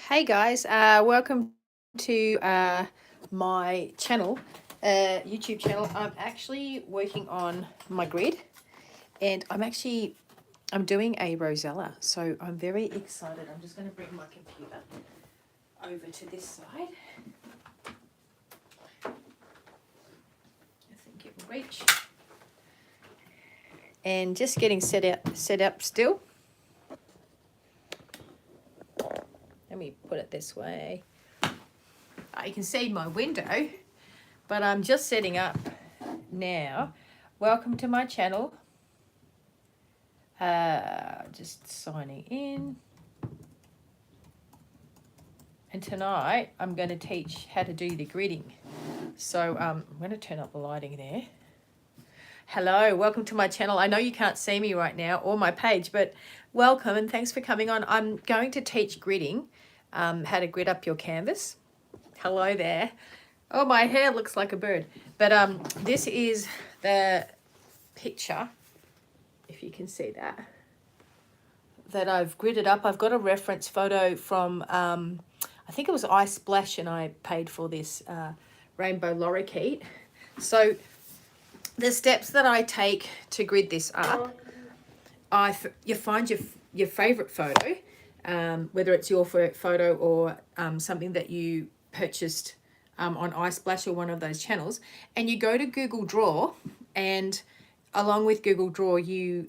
Hey guys, welcome to my channel, YouTube channel. I'm actually working on my grid, and I'm doing a Rosella, so I'm very excited. I'm just going to bring my computer over to this side. I think it will reach. And just getting set up still. Let me put it this way. You can see my window, but I'm just setting up now. Welcome to my channel. Just signing in. And tonight I'm going to teach how to do the gridding. So I'm going to turn up the lighting there. Hello, welcome to my channel. I know you can't see me right now or my page, but welcome and thanks for coming on. I'm going to teach gridding, how to grid up your canvas. Hello there. Oh, my hair looks like a bird. But this is the picture, if you can see that I've gridded up. I've got a reference photo from, I think it was Ice Splash, and I paid for this rainbow lorikeet. So the steps that I take to grid this up, you find your favourite photo, whether it's your photo or something that you purchased on iSplash or one of those channels, and you go to Google Draw, and along with Google Draw you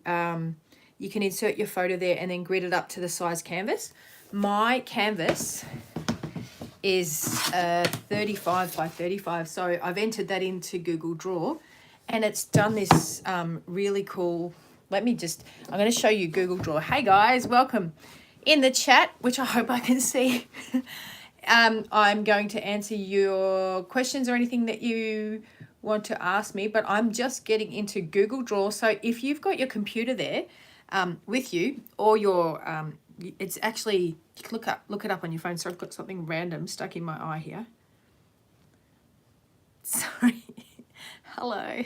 you can insert your photo there and then grid it up to the size canvas. My canvas is 35 by 35, so I've entered that into Google Draw, and it's done this really cool. I'm going to show you Google Draw. Hey guys, welcome in the chat, which I hope I can see. I'm going to answer your questions or anything that you want to ask me, but I'm just getting into Google Draw. So if you've got your computer there with you, or your it's actually, look it up on your phone. So I've got something random stuck in my eye here. Sorry. Hello.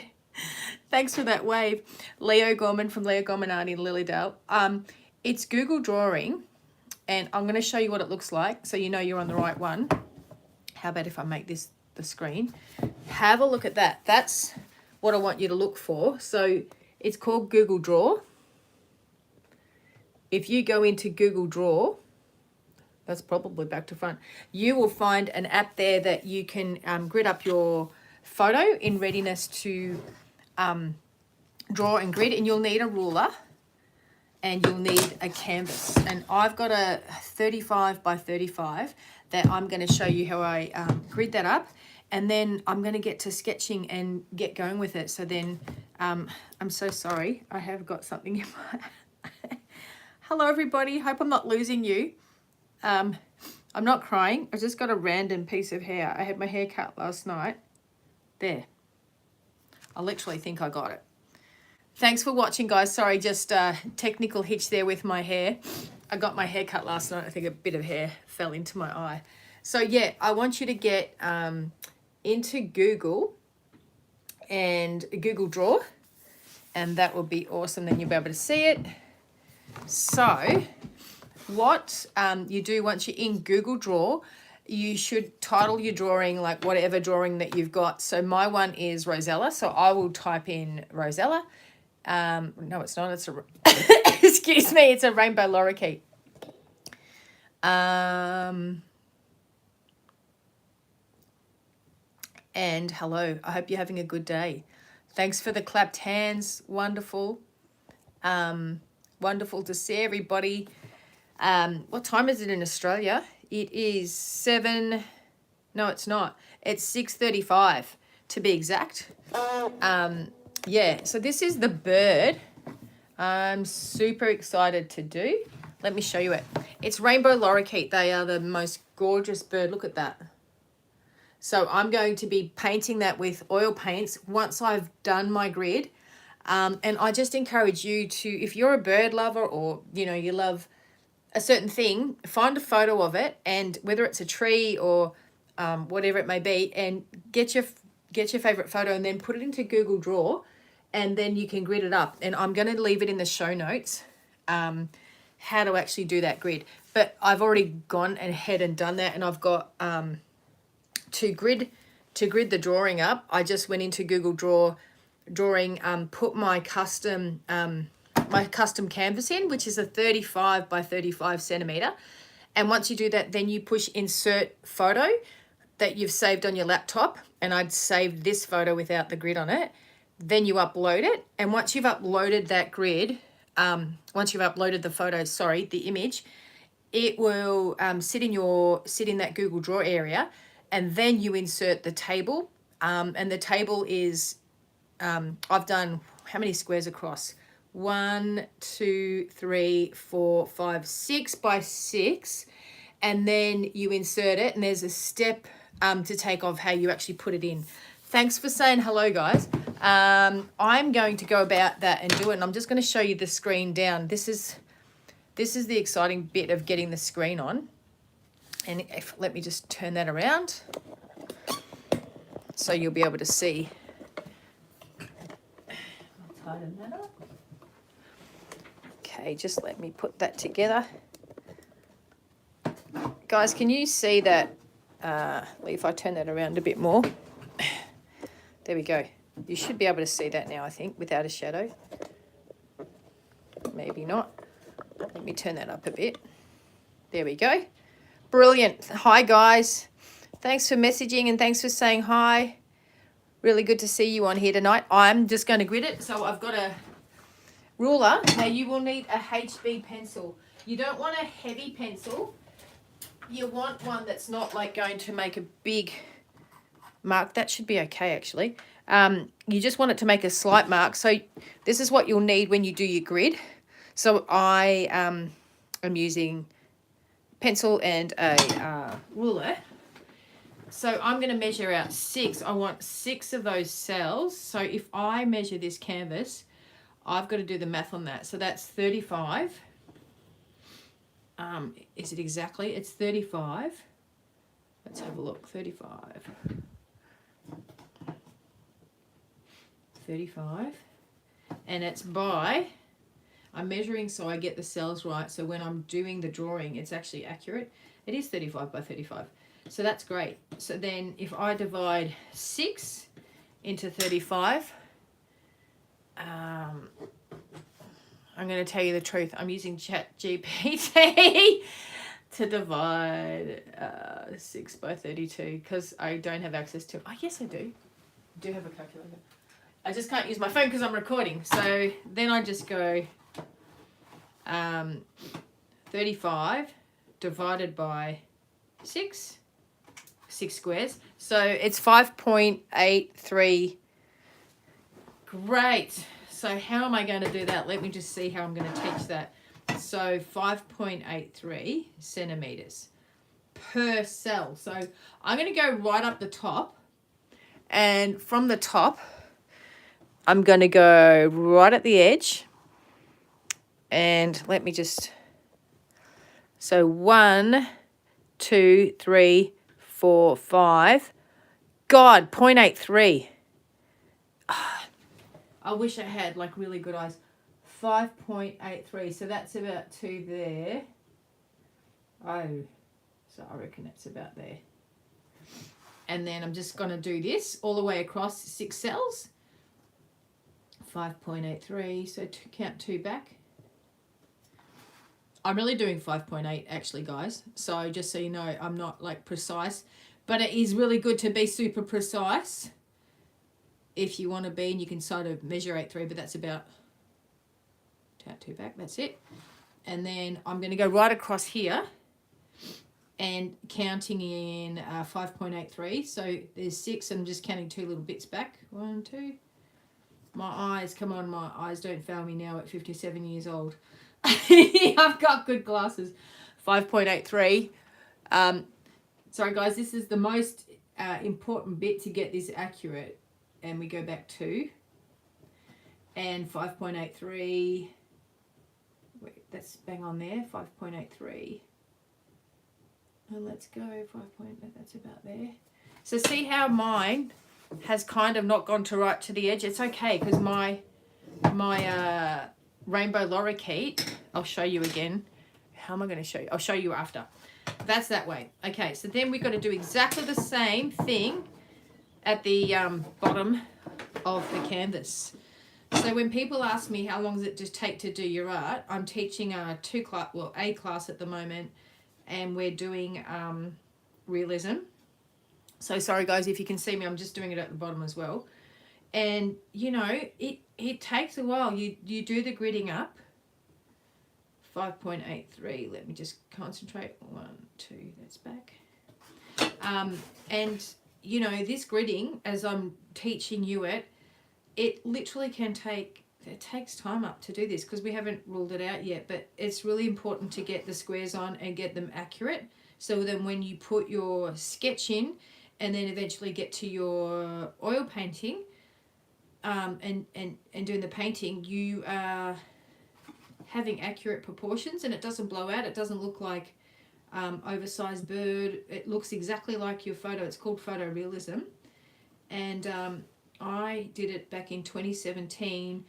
Thanks for that wave. Leigh O'Gorman from Leigh O'Gorman Art in Lilydale. It's Google Drawing, and I'm going to show you what it looks like so you know you're on the right one. How about if I make this the screen? Have a look at that. That's what I want you to look for. So it's called Google Draw. If you go into Google Draw, that's probably back to front, you will find an app there that you can grid up your photo in readiness to draw and grid, and you'll need a ruler and you'll need a canvas. And I've got a 35 by 35 that I'm going to show you how I grid that up, and then I'm going to get to sketching and get going with it. So then I'm so sorry, I have got something in my hello everybody, hope I'm not losing you. I'm not crying, I just got a random piece of hair. I had my hair cut last night. There, I literally think I got it. Thanks for watching, guys. Sorry, just a technical hitch there with my hair. I got my hair cut last night. I think a bit of hair fell into my eye. So yeah, I want you to get into Google and Google Draw, and that will be awesome. Then you'll be able to see it. So what you do once you're in Google Draw, you should title your drawing like whatever drawing that you've got. So my one is Rosella, so I will type in Rosella. No, it's not. It's a excuse me. It's a rainbow lorikeet. And hello. I hope you're having a good day. Thanks for the clapped hands. Wonderful. Wonderful to see everybody. What time is it in Australia? It is 7. No, it's not. It's 6:35 to be exact. Yeah, so this is the bird I'm super excited to do. Let me show you it. It's rainbow lorikeet. They are the most gorgeous bird. Look at that. So I'm going to be painting that with oil paints once I've done my grid. And I just encourage you to, if you're a bird lover or, you know, you love a certain thing, find a photo of it, and whether it's a tree or whatever it may be, and get your favorite photo and then put it into Google Draw, and then you can grid it up. And I'm going to leave it in the show notes how to actually do that grid. but I've already gone ahead and done that, and I've got to grid the drawing up. I just went into Google Drawing, put my custom canvas in, which is a 35 by 35 centimeter. And once you do that, then you push insert photo that you've saved on your laptop, and I'd saved this photo without the grid on it. Then you upload it, and once you've uploaded that grid, once you've uploaded the image, it will sit in that Google Draw area, and then you insert the table, and the table is I've done how many squares across? 1, 2, 3, 4, 5, 6 by 6, and then you insert it, and there's a step to take of how you actually put it in. Thanks for saying hello, guys. I'm going to go about that and do it, and I'm just going to show you the screen down. This is the exciting bit of getting the screen on. And let me just turn that around so you'll be able to see. I'll tighten that up. Okay, just let me put that together. Guys, can you see that? If I turn that around a bit more. There we go. You should be able to see that now, I think, without a shadow. Maybe not. Let me turn that up a bit. There we go. Brilliant. Hi, guys. Thanks for messaging and thanks for saying hi. Really good to see you on here tonight. I'm just going to grid it. So I've got a ruler. Now, you will need a HB pencil. You don't want a heavy pencil. You want one that's not like going to make a big mark. That should be okay, actually. You just want it to make a slight mark. So this is what you'll need when you do your grid. So I am using pencil and a ruler. So I'm going to measure out 6. I want 6 of those cells. So if I measure this canvas, I've got to do the math on that. So that's 35. Is it exactly? It's 35. Let's have a look. 35. 35. And it's by, I'm measuring so I get the cells right. So when I'm doing the drawing, it's actually accurate. It is 35 by 35. So that's great. So then if I divide 6 into 35, I'm going to tell you the truth. I'm using ChatGPT to divide 6 by 32 because I don't have access to it. Oh, yes, I do. I do have a calculator. I just can't use my phone because I'm recording. So then I just go 35 divided by 6 squares. So it's 5.83. Great. So how am I going to do that? Let me just see how I'm going to teach that. So 5.83 centimeters per cell. So I'm going to go right up the top, and from the top, I'm going to go right at the edge, and let me just, so 1, 2, 3, 4, 5. God, 0.83. I wish I had like really good eyes. 5.83. So that's about 2 there. Oh, so I reckon that's about there. And then I'm just going to do this all the way across 6 cells. 5.83. So count 2 back. I'm really doing 5.8 actually, guys. So just so you know, I'm not like precise. But it is really good to be super precise. If you want to be, and you can sort of measure 8.3, but that's about 2 back, that's it. And then I'm going to go right across here and counting in 5.83. So there's 6, and I'm just counting 2 little bits back. 1, 2. My eyes, come on, my eyes don't fail me now at 57 years old. I've got good glasses. 5.83. Sorry, guys, this is the most important bit to get this accurate. And we go back 2 and 5.83. Wait, that's bang on there. 5.83. And let's go 5. That's about there. So see how mine has kind of not gone to right to the edge. It's okay because my rainbow lorikeet, I'll show you again how am I going to show you? I'll show you after. That's that way. Okay, so then we've got to do exactly the same thing at the bottom of the canvas. So when people ask me how long does it just take to do your art, I'm teaching a class at the moment, and we're doing realism. So sorry guys, if you can see me, I'm just doing it at the bottom as well. And you know, it takes a while. You do the gridding up. 5.83. Let me just concentrate. 1, 2. That's back. And you know, this gridding, as I'm teaching you it literally it takes time up to do this because we haven't ruled it out yet. But it's really important to get the squares on and get them accurate. So then when you put your sketch in, and then eventually get to your oil painting, and doing the painting, you are having accurate proportions, and it doesn't blow out. It doesn't look like oversized bird. It looks exactly like your photo. It's called photorealism, and I did it back in 2017,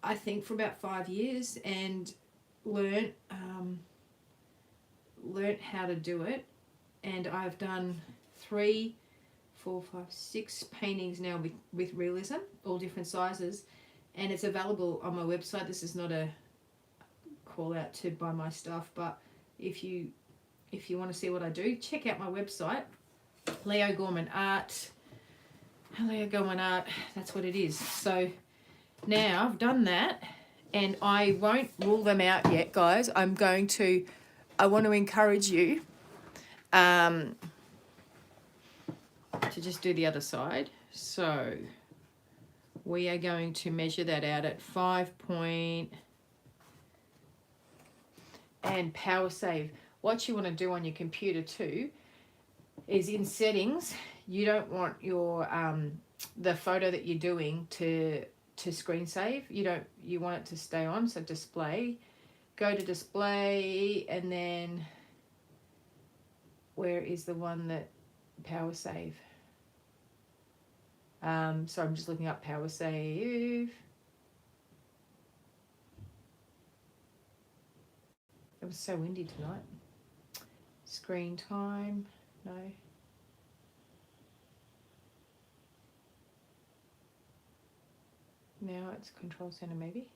I think, for about 5 years, and learnt how to do it. And I've done 3, 4, 5, 6 paintings now with realism, all different sizes, and it's available on my website. This is not a call out to buy my stuff, but if you want to see what I do, check out my website, Leigh O'Gorman Art. Leigh O'Gorman Art, that's what it is. So now I've done that, and I won't rule them out yet, guys. I want to encourage you to just do the other side. So we are going to measure that out at 5 point, and power save. What you want to do on your computer too is in settings, you don't want your the photo that you're doing to screen save. You want it to stay on. So display, go to display, and then where is the one that power save? So I'm just looking up power save. It was so windy tonight. Screen time, no. Now it's control center maybe.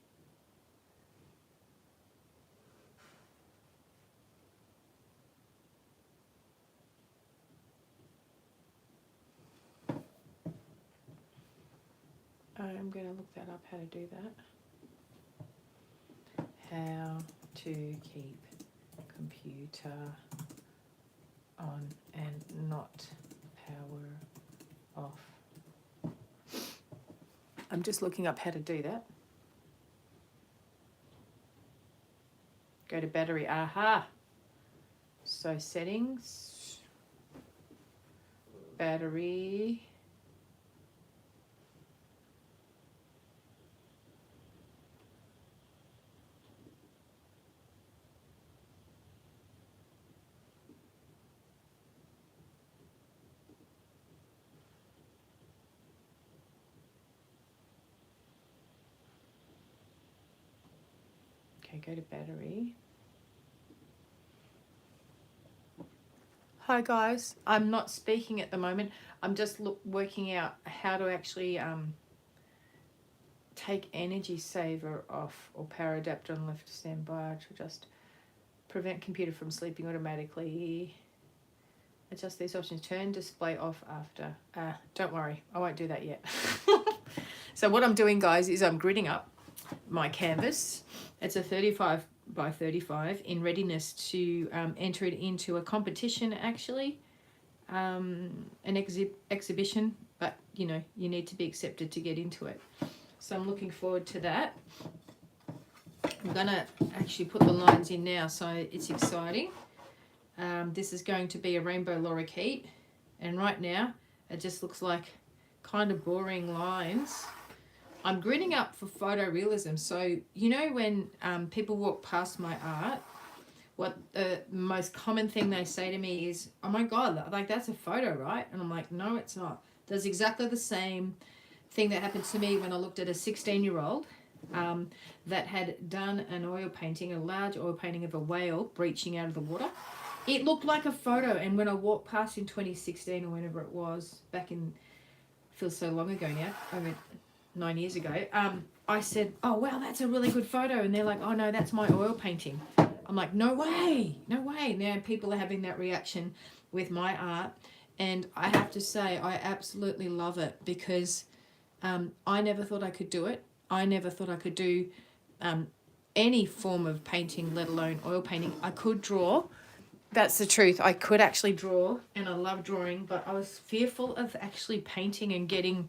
I'm going to look that up, how to do that. How to keep computer on and not power off. I'm just looking up how to do that. Go to battery, aha. So settings, battery. Go to battery. Hi guys, I'm not speaking at the moment. I'm just working out how to actually take energy saver off, or power adapter on left standby to just prevent computer from sleeping automatically. Adjust these options. Turn display off after. Don't worry, I won't do that yet. So what I'm doing, guys, is I'm gridding up my canvas. It's a 35 by 35 in readiness to enter it into a competition, actually, an exhibition, but you know, you need to be accepted to get into it. So I'm looking forward to that. I'm gonna actually put the lines in now, so it's exciting. This is going to be a rainbow lorikeet, and right now it just looks like kind of boring lines. I'm gridding up for photorealism. So, you know, when people walk past my art, what the most common thing they say to me is, oh my God, like that's a photo, right? And I'm like, no, it's not. There's exactly the same thing that happened to me when I looked at a 16-year-old that had done an oil painting, a large oil painting of a whale breaching out of the water. It looked like a photo, and when I walked past in 2016 or whenever it was, back in, feels so long ago now, over 9 years ago, I said, oh wow, that's a really good photo, and they're like, oh no, that's my oil painting. I'm like, no way, no way. Now people are having that reaction with my art, and I have to say I absolutely love it, because I never thought I could do it. I never thought I could do any form of painting, let alone oil painting. I could draw. That's the truth. I could actually draw, and I love drawing, but I was fearful of actually painting and getting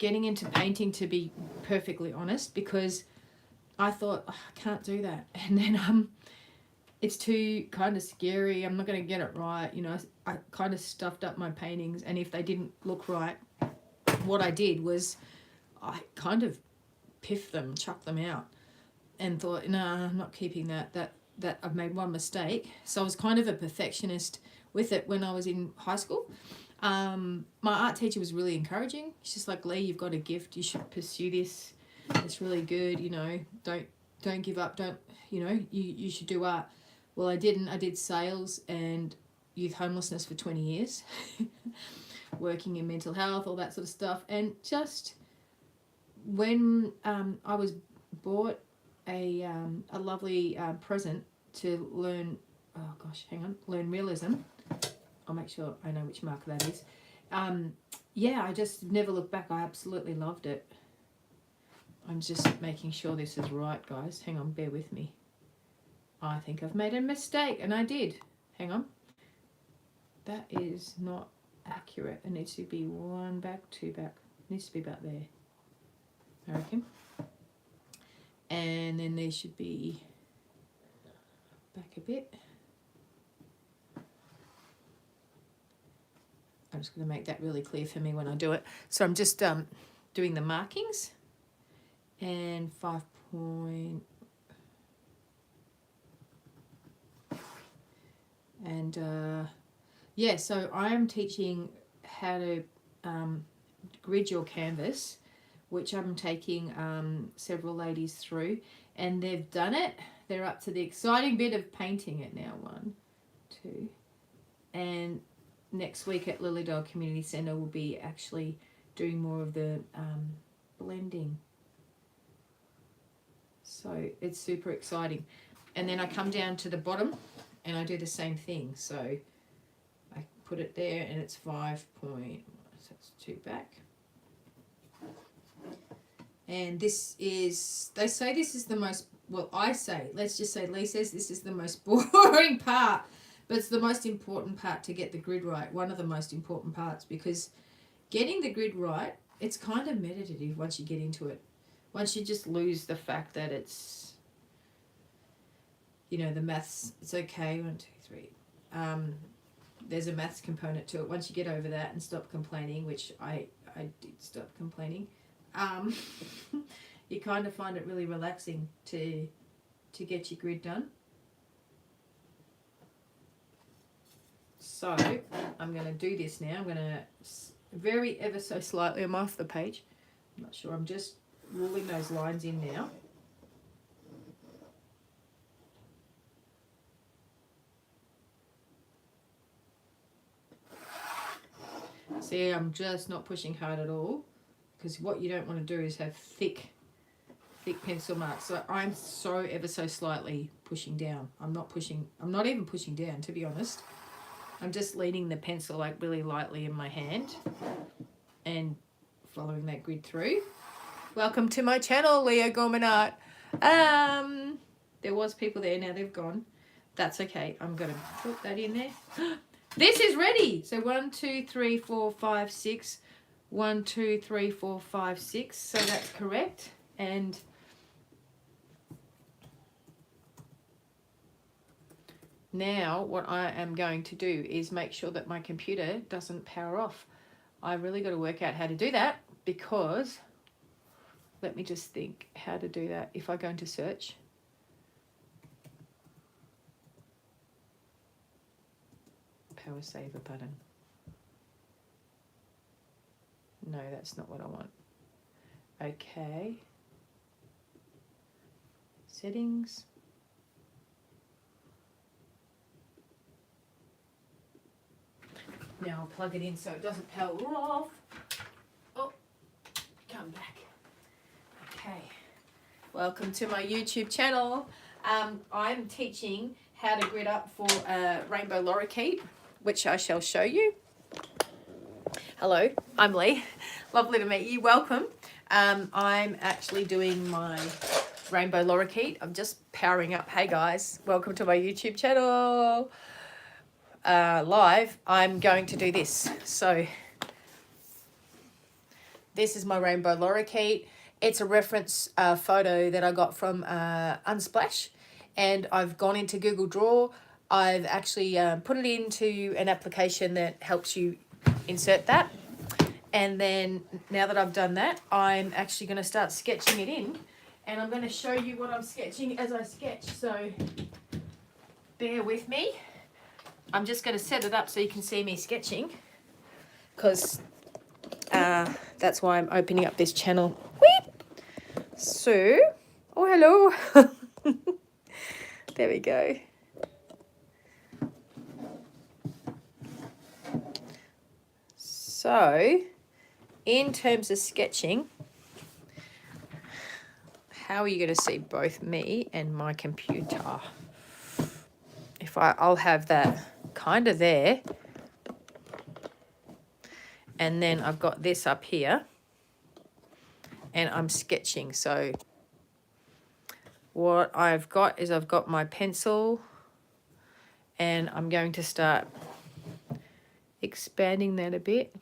into painting, to be perfectly honest, because I thought, oh, I can't do that. And then it's too kind of scary. I'm not going to get it right. You know, I kind of stuffed up my paintings, and if they didn't look right, what I did was I kind of piffed them, chucked them out, and thought, no, I'm not keeping that I've made one mistake. So I was kind of a perfectionist with it when I was in high school. My art teacher was really encouraging. She's just like, Leigh, you've got a gift. You should pursue this. It's really good. You know, don't give up. Don't, you know, you should do art. Well, I didn't. I did sales and youth homelessness for 20 years, working in mental health, all that sort of stuff. And just when I was bought a lovely present to learn, oh gosh, hang on, learn realism. I'll make sure I know which marker that is. Yeah, I just never looked back. I absolutely loved it. I'm just making sure this is right, guys. Hang on, bear with me. I think I've made a mistake, and I did. Hang on. That is not accurate. It needs to be 1 back, 2 back. It needs to be about there, I reckon. And then they should be back a bit. I'm just going to make that really clear for me when I do it. So I'm just doing the markings, and 5 point, and yeah, so I am teaching how to grid your canvas, which I'm taking several ladies through, and they've done it. They're up to the exciting bit of painting it now. 1, 2, and next week at Lilydale Community Centre we'll be actually doing more of the blending. So it's super exciting. And then I come down to the bottom and I do the same thing. So I put it there, and it's 5 point, so that's 2 back. And this is, they say this is the most, well, I say, let's just say Leigh says this is the most boring part, but it's the most important part to get the grid right. One of the most important parts, because getting the grid right, it's kind of meditative once you get into it. Once you just lose the fact that it's, you know, the maths, it's okay, 1, 2, 3. There's a maths component to it. Once you get over that and stop complaining, which I did stop complaining, you kind of find it really relaxing to get your grid done. So I'm going to do this now. I'm going to very ever so slightly, I'm off the page, I'm not sure, I'm just ruling those lines in now. See, I'm just not pushing hard at all, because what you don't want to do is have thick pencil marks. So I'm so ever so slightly pushing down. I'm not even pushing down, to be honest. I'm just leading the pencil like really lightly in my hand and following that grid through. Welcome to my channel, Leigh O'Gorman Art. There was people there, now they've gone. That's okay. I'm going to put that in there. This is ready. So 1, 2, 3, 4, 5, 6. 1, 2, 3, 4, 5, 6. So that's correct. And now what I am going to do is make sure that my computer doesn't power off. I really got to work out how to do that, because let me just think how to do that. If I go into search, power saver button. No, that's not what I want. Okay. settings. Now I'll plug it in so it doesn't power off. Oh, come back. Okay, welcome to my YouTube channel. I'm teaching how to grid up for rainbow lorikeet, which I shall show you. Hello, I'm Leigh. Lovely to meet you. Welcome. I'm actually doing my rainbow lorikeet. I'm just powering up. Hey guys, welcome to my YouTube channel. Live, I'm going to do this. So this is my rainbow lorikeet. It's a reference photo that I got from Unsplash, and I've gone into Google Draw. I've actually put it into an application that helps you insert that. And then now that I've done that, I'm actually going to start sketching it in, and I'm going to show you what I'm sketching as I sketch. So bear with me. I'm just going to set it up so you can see me sketching, because that's why I'm opening up this channel. Weep. So, oh hello. There we go. So, in terms of sketching, how are you going to see both me and my computer? If I'll have that kind of there, and then I've got this up here, and I'm sketching. So what I've got is I've got my pencil, and I'm going to start expanding that a bit.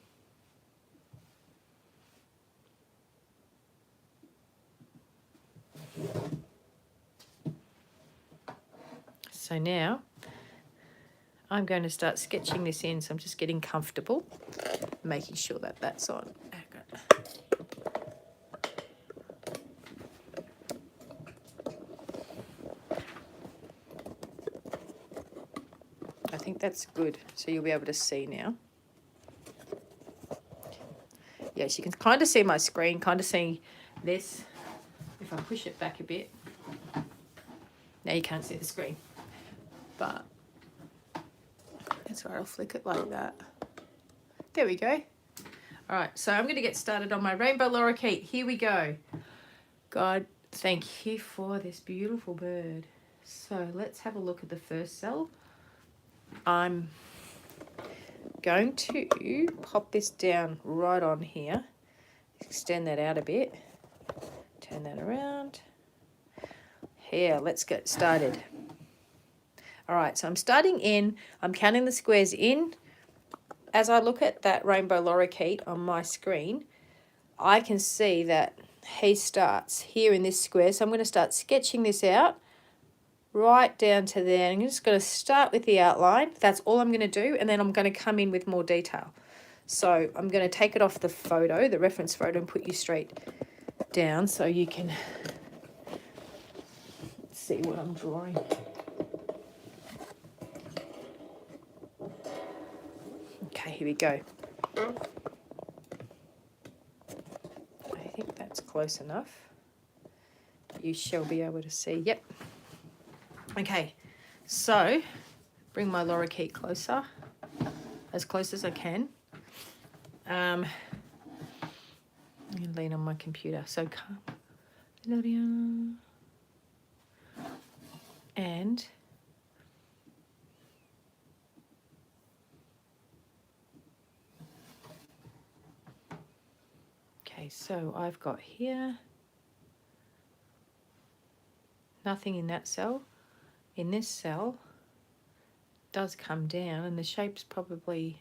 So now I'm going to start sketching this in. So I'm just getting comfortable, making sure that that's on. I think that's good. So you'll be able to see now. Yes, you can kind of see my screen, kind of see this. If I push it back a bit. Now you can't see the screen. But that's why I'll flick it like that. There we go. All right, so I'm going to get started on my rainbow lorikeet. Here we go. God, thank you for this beautiful bird. So let's have a look at the first cell. I'm going to pop this down right on here. Extend that out a bit. Turn that around. Here, let's get started. All right, so I'm starting in. I'm counting the squares in. As I look at that rainbow lorikeet on my screen, I can see that he starts here in this square. So I'm going to start sketching this out right down to there. I'm just going to start with the outline. That's all I'm going to do, and then I'm going to come in with more detail. So I'm going to take it off the photo, the reference photo, and put you straight down so you can see what I'm drawing. Okay, here we go. I think that's close enough. You shall be able to see. Yep. Okay, so bring my lorikeet closer, as close as I can. I'm going to lean on my computer. So come. And okay, so I've got here nothing in that cell. In this cell does come down, and the shape's probably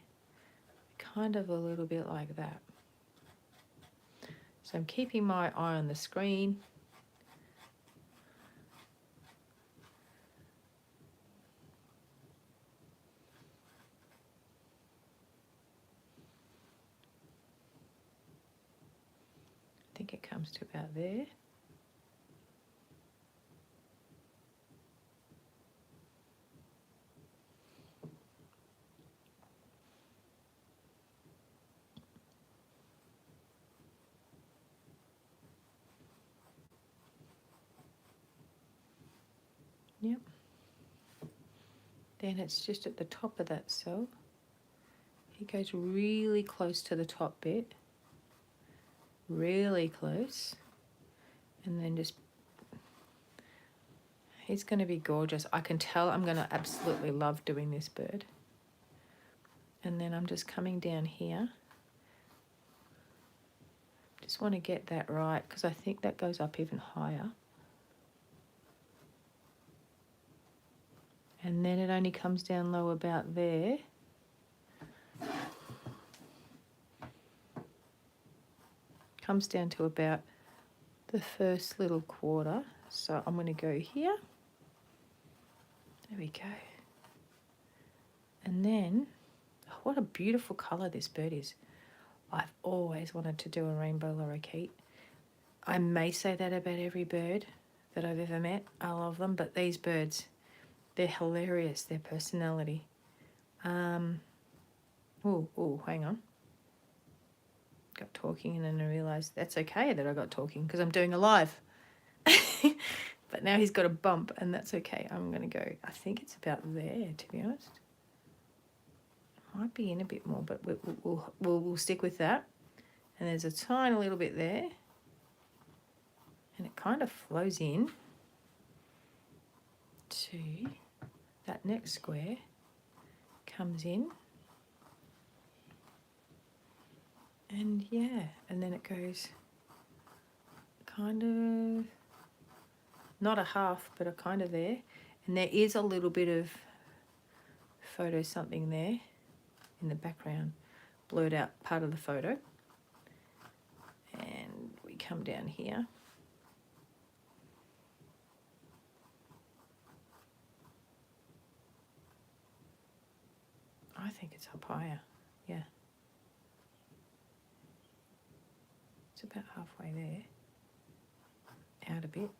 kind of a little bit like that. So I'm keeping my eye on the screen. I think it comes to about there. Yep. Then it's just at the top of that cell. He goes really close to the top bit. Really close. And then just... He's going to be gorgeous. I can tell I'm going to absolutely love doing this bird. And then I'm just coming down here. Just want to get that right because I think that goes up even higher. And then it only comes down low about there. Comes down to about the first little quarter. So I'm going to go here. There we go. And then, oh, what a beautiful colour this bird is. I've always wanted to do a rainbow lorikeet. I may say that about every bird that I've ever met. I love them, but these birds, they're hilarious, their personality. Oh, hang on. Got talking and then I realised that's okay that I got talking because I'm doing a live. But now he's got a bump and that's okay. I'm going to go, I think it's about there, to be honest. Might be in a bit more, but we'll stick with that. And there's a tiny little bit there. And it kind of flows in to that next square. Comes in. And yeah, and then it goes kind of, not a half, but a kind of there. And there is a little bit of photo something there in the background, blurred out part of the photo. And we come down here. I think it's up higher, yeah. It's about halfway there, out a bit.